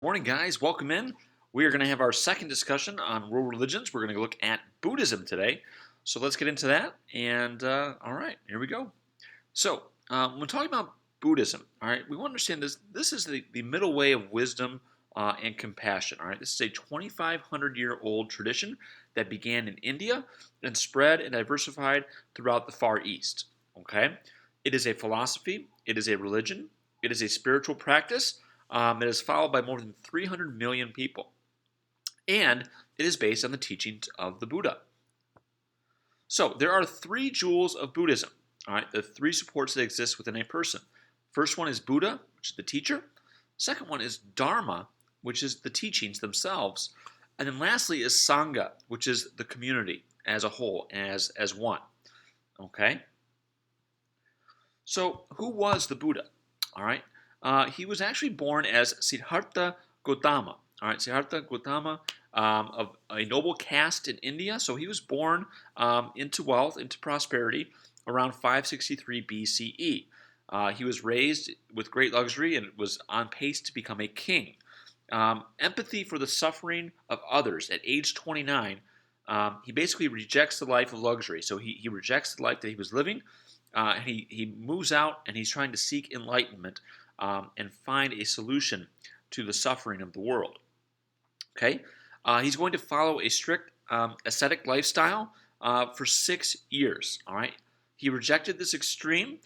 Morning, guys. Welcome in. We are going to have our second discussion on world religions. We're going to look at Buddhism today. So let's get into that. And all right, here we go. So when talking about Buddhism, all right, we want to understand this. This is the middle way of wisdom and compassion. All right, this is a 2,500-year-old tradition that began in India and spread and diversified throughout the Far East. Okay, it is a philosophy. It is a religion. It is a spiritual practice that is followed by more than 300 million people. And it is based on the teachings of the Buddha. So there are three jewels of Buddhism. All right, the three supports that exist within a person. First one is Buddha, which is the teacher. Second one is Dharma, which is the teachings themselves. And then lastly is Sangha, which is the community as a whole, as one. Okay? So who was the Buddha? All right. He was actually born as Siddhartha Gautama. All right, Siddhartha Gautama of a noble caste in India. So he was born into wealth, into prosperity around 563 BCE. He was raised with great luxury and was on pace to become a king. Empathy for the suffering of others at age 29, he basically rejects the life of luxury. So he rejects the life that he was living. And he moves out and he's trying to seek enlightenment and find a solution to the suffering of the world. Okay, he's going to follow a strict ascetic lifestyle for 6 years. All right, he rejected this extreme.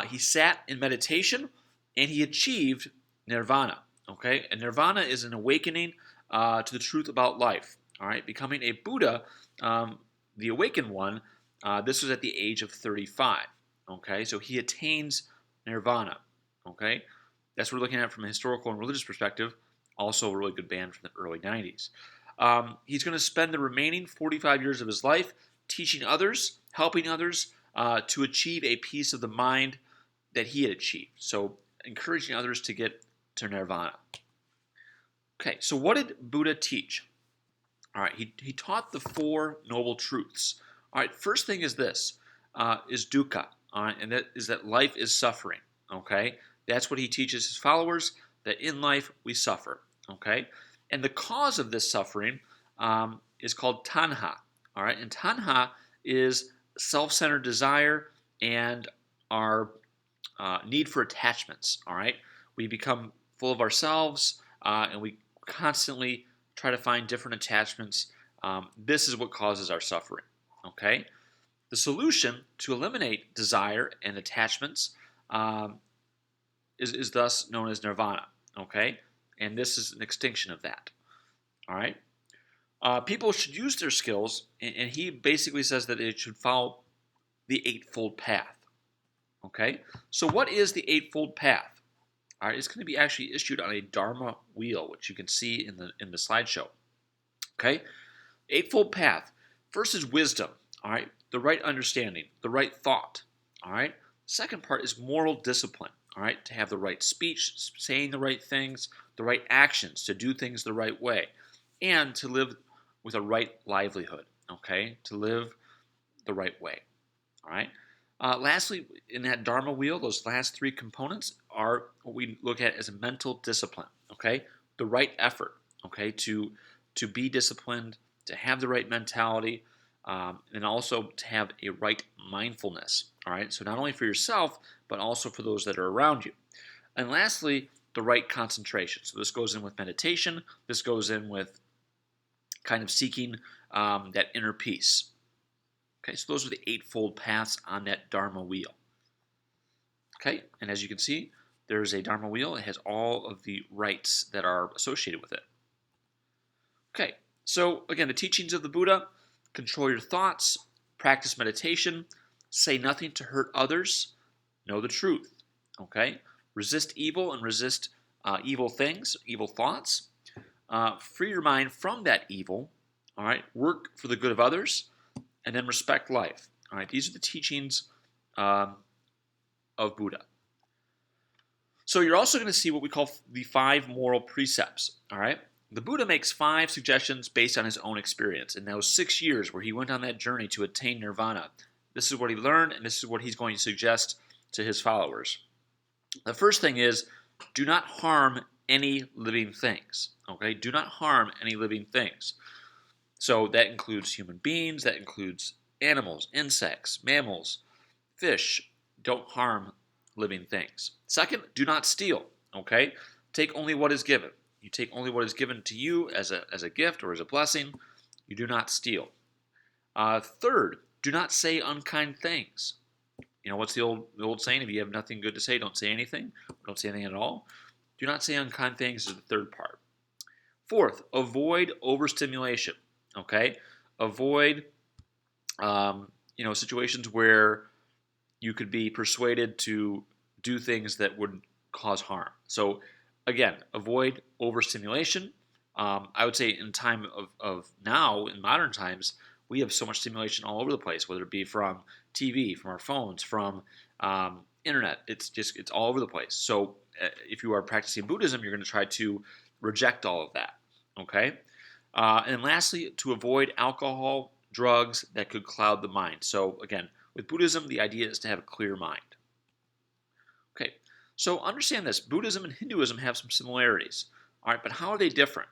He sat in meditation and he achieved nirvana. Okay, and nirvana is an awakening to the truth about life. All right, becoming a Buddha, the awakened one. This was at the age of 35. Okay, so he attains nirvana. Okay, that's what we're looking at from a historical and religious perspective. Also, a really good band from the early 90s. He's going to spend the remaining 45 years of his life teaching others, helping others to achieve a peace of the mind that he had achieved. So, encouraging others to get to nirvana. Okay, so what did Buddha teach? All right, he taught the Four Noble Truths. All right, first thing is this, is dukkha, all right, and that is that life is suffering, okay? That's what he teaches his followers, that in life we suffer, okay? And the cause of this suffering is called tanha, all right? And tanha is self-centered desire and our need for attachments, all right? We become full of ourselves and we constantly try to find different attachments. This is what causes our suffering, okay? The solution to eliminate desire and attachments is thus known as nirvana, okay? And this is an extinction of that, all right? People should use their skills, and he basically says that it should follow the Eightfold Path, okay? So what is the Eightfold Path? All right, it's going to be actually issued on a Dharma wheel, which you can see in the slideshow, okay? Eightfold Path. First is wisdom, all right? The right understanding, the right thought, all right? Second part is moral discipline, all right? To have the right speech, saying the right things, the right actions, to do things the right way, and to live with a right livelihood, okay? To live the right way, all right? Lastly, in that Dharma wheel, those last three components are what we look at as a mental discipline, okay? The right effort, okay? To be disciplined, to have the right mentality, and also to have a right mindfulness, all right? So not only for yourself, but also for those that are around you. And lastly, the right concentration. So this goes in with meditation. This goes in with kind of seeking that inner peace. Okay, so those are the eightfold paths on that Dharma wheel. Okay, and as you can see, there's a Dharma wheel. It has all of the rights that are associated with it. Okay, so again, the teachings of the Buddha: control your thoughts, practice meditation, say nothing to hurt others, know the truth. Okay, resist evil and resist evil things, evil thoughts. Free your mind from that evil. All right, work for the good of others, and then respect life. All right, these are the teachings of Buddha. So you're also going to see what we call the 5 moral precepts. All right, the Buddha makes 5 suggestions based on his own experience in those 6 years where he went on that journey to attain nirvana. This is what he learned, and this is what he's going to suggest to his followers. The first thing is, do not harm any living things. Okay, do not harm any living things. So that includes human beings, that includes animals, insects, mammals, fish. Don't harm living things. Second, do not steal. Okay, take only what is given. You take only what is given to you as a gift or as a blessing. You do not steal. Third, do not say unkind things. You know, what's the old saying? If you have nothing good to say, don't say anything. Don't say anything at all. Do not say unkind things is the third part. Fourth, avoid overstimulation. Okay, avoid situations where you could be persuaded to do things that would cause harm. So again, avoid overstimulation. I would say in time of now, in modern times, we have so much stimulation all over the place, whether it be from TV, from our phones, from internet. It's all over the place. So if you are practicing Buddhism, you're going to try to reject all of that. Okay? And lastly, to avoid alcohol, drugs that could cloud the mind. So again, with Buddhism, the idea is to have a clear mind. Okay, so understand this. Buddhism and Hinduism have some similarities. All right, but how are they different?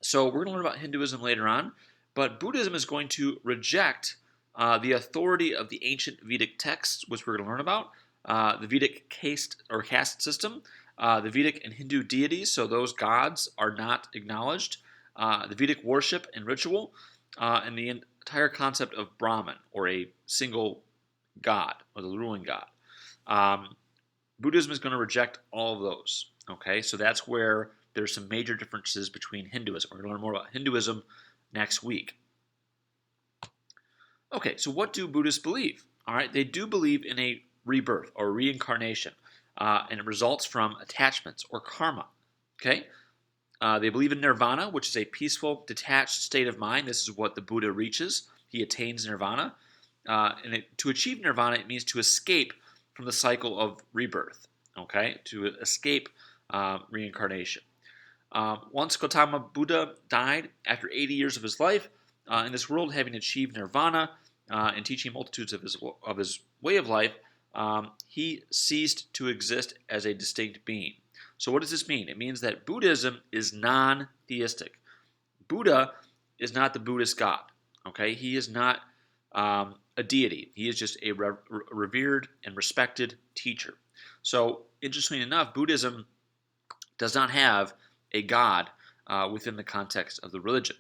So we're going to learn about Hinduism later on, but Buddhism is going to reject the authority of the ancient Vedic texts, which we're going to learn about, the Vedic caste system, the Vedic and Hindu deities, so those gods are not acknowledged, the Vedic worship and ritual, and the entire concept of Brahman, or a single god, or the ruling god. Buddhism is going to reject all of those. Okay, so that's where there's some major differences between Hinduism. We're going to learn more about Hinduism next week. Okay, so what do Buddhists believe? All right, they do believe in a rebirth or reincarnation, and it results from attachments or karma. Okay, they believe in nirvana, which is a peaceful, detached state of mind. This is what the Buddha reaches. He attains nirvana. To achieve nirvana, it means to escape from the cycle of rebirth. Okay, to escape reincarnation. Once Gautama Buddha died, after 80 years of his life in this world, having achieved nirvana and teaching multitudes of his way of life, he ceased to exist as a distinct being. So what does this mean? It means that Buddhism is non-theistic. Buddha is not the Buddhist God. Okay, he is not a deity. He is just a revered and respected teacher. So interestingly enough, Buddhism does not have a god within the context of the religion.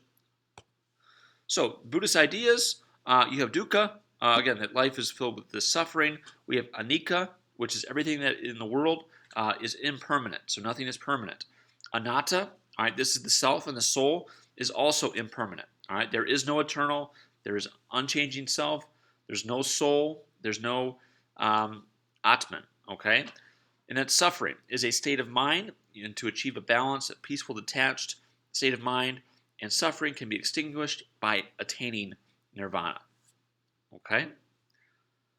So Buddhist ideas, you have dukkha, again, that life is filled with this suffering. We have anicca, which is everything that in the world is impermanent, so nothing is permanent. Anatta, all right, this is the self and the soul, is also impermanent. All right, there is no eternal, there is unchanging self, there's no soul, there's no Atman, okay? And that suffering is a state of mind, and to achieve a balanced, peaceful, detached state of mind, and suffering can be extinguished by attaining nirvana. Okay?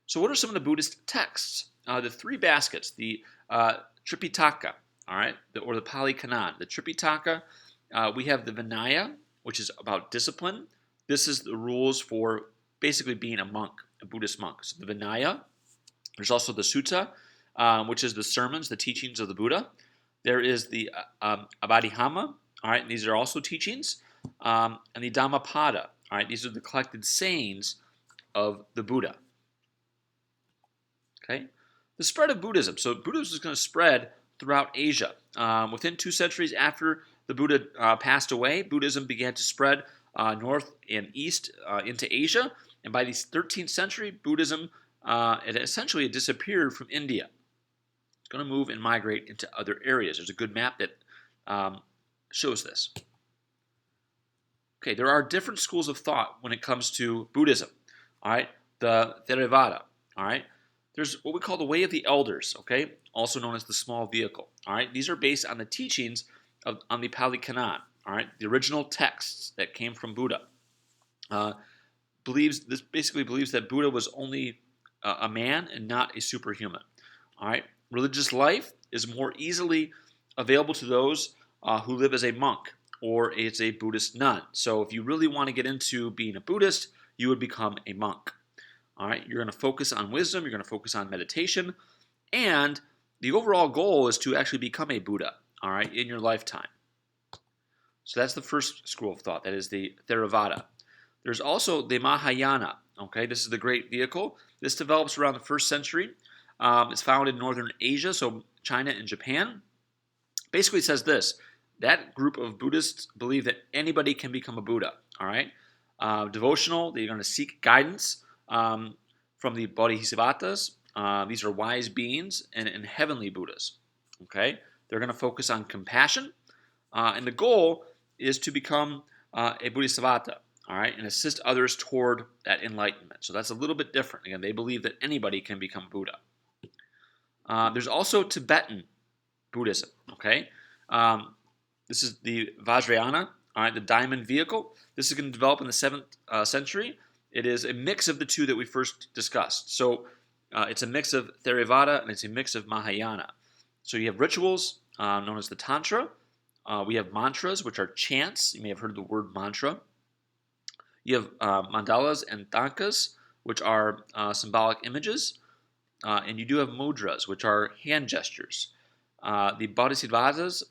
So what are some of the Buddhist texts? The three baskets, the Tripitaka, all right, or the Pali Canon. The Tripitaka, we have the Vinaya, which is about discipline. This is the rules for basically being a monk, a Buddhist monk. So the Vinaya. There's also the Sutta, which is the sermons, the teachings of the Buddha. There is the Abhidhamma, all right, and these are also teachings, and the Dhammapada, all right, these are the collected sayings of the Buddha. Okay, the spread of Buddhism. So Buddhism is going to spread throughout Asia. Within 2 centuries after the Buddha passed away, Buddhism began to spread north and east into Asia, and by the 13th century, Buddhism it essentially disappeared from India. It's going to move and migrate into other areas. There's a good map that shows this. Okay, there are different schools of thought when it comes to Buddhism. All right, the Theravada. All right, there's what we call the Way of the Elders. Okay, also known as the Small Vehicle. All right, these are based on the teachings on the Pali Canon. All right, the original texts that came from Buddha. Basically believes that Buddha was only a man and not a superhuman. All right, religious life is more easily available to those who live as a monk or as a Buddhist nun. So if you really want to get into being a Buddhist, you would become a monk. All right, you're going to focus on wisdom, you're going to focus on meditation, and the overall goal is to actually become a Buddha. all right, in your lifetime. So that's the first school of thought. That is the Theravada. There's also the Mahayana. Okay, this is the great vehicle. This develops around the first century. It's found in northern Asia, so China and Japan. Basically, it says this: that group of Buddhists believe that anybody can become a Buddha. All right, devotional. They're going to seek guidance from the Bodhisattvas. These are wise beings and heavenly Buddhas. Okay, they're going to focus on compassion, and the goal is to become a Bodhisattva. All right, and assist others toward that enlightenment. So that's a little bit different. Again, they believe that anybody can become Buddha. There's also Tibetan Buddhism. Okay, this is the Vajrayana. All right, the diamond vehicle. This is going to develop in the 7th century. It is a mix of the two that we first discussed. So it's a mix of Theravada and it's a mix of Mahayana. So you have rituals known as the Tantra. We have mantras, which are chants. You may have heard the word mantra. You have mandalas and tankas, which are symbolic images. And you do have mudras, which are hand gestures. The bodhisattvas,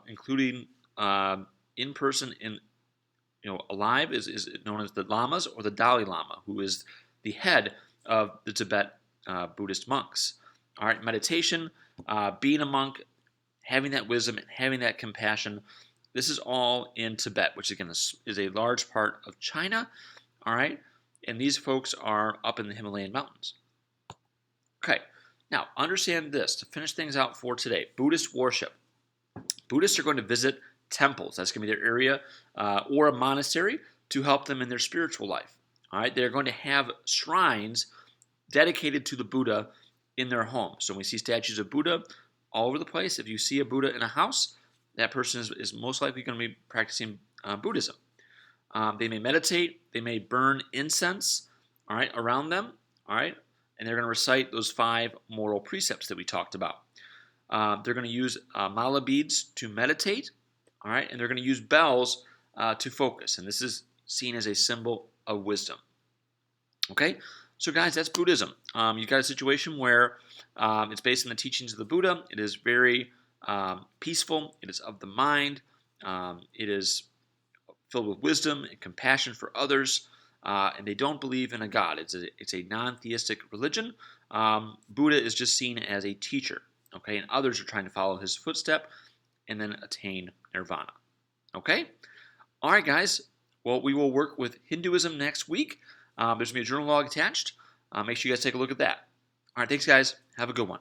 including in person in alive, is known as the lamas or the Dalai Lama, who is the head of the Tibet Buddhist monks. All right, meditation, being a monk, having that wisdom, and having that compassion. This is all in Tibet, which again is a large part of China. All right, and these folks are up in the Himalayan mountains. Okay, now understand this to finish things out for today. Buddhist worship. Buddhists are going to visit temples. That's going to be their area, or a monastery to help them in their spiritual life. All right, they're going to have shrines dedicated to the Buddha in their home. So when we see statues of Buddha all over the place, if you see a Buddha in a house, that person is most likely going to be practicing Buddhism. They may meditate. They may burn incense, all right, around them, all right, and they're going to recite those 5 moral precepts that we talked about. They're going to use mala beads to meditate, all right, and they're going to use bells to focus, and this is seen as a symbol of wisdom. Okay, so guys, that's Buddhism. You've got a situation where it's based on the teachings of the Buddha. It is very peaceful. It is of the mind. It is filled with wisdom and compassion for others, and they don't believe in a god. It's a non-theistic religion. Buddha is just seen as a teacher, okay, and others are trying to follow his footstep and then attain nirvana. Okay? All right, guys. Well, we will work with Hinduism next week. There's going to be a journal log attached. Make sure you guys take a look at that. All right, thanks, guys. Have a good one.